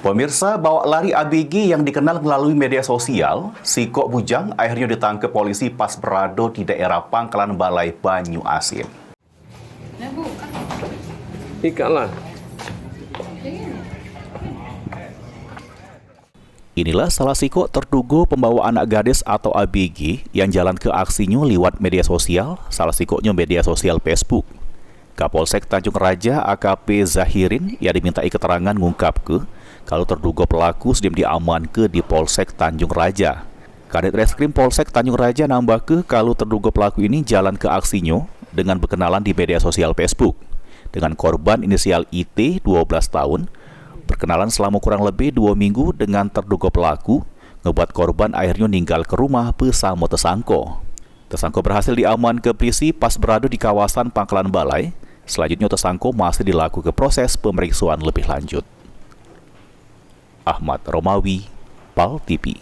Pemirsa, bawa lari ABG yang dikenal melalui media sosial, si Kok Bujang akhirnya ditangkap polisi pas berada di daerah Pangkalan Balai, Banyu Asin. Ikatlah. Inilah salah siko terduga pembawa anak gadis atau ABG yang jalan ke aksinya lewat media sosial, salah sikonya media sosial Facebook. Kapolsek Tanjung Raja AKP Zahirin yang dimintai keterangan ngungkap ke kalau terduga pelaku sedang diamankan di Polsek Tanjung Raja. Kadit Reskrim Polsek Tanjung Raja nambah ke kalau terduga pelaku ini jalan ke aksinya dengan berkenalan di media sosial Facebook dengan korban inisial IT 12 tahun. Berkenalan selama kurang lebih 2 minggu dengan terduga pelaku, ngebuat korban akhirnya ninggal ke rumah bersama tersangka. Tersangka berhasil diaman ke polisi pas berada di kawasan Pangkalan Balai. Selanjutnya tersangka masih dilakukan proses pemeriksaan lebih lanjut. Ahmad Romawi, PAL TV.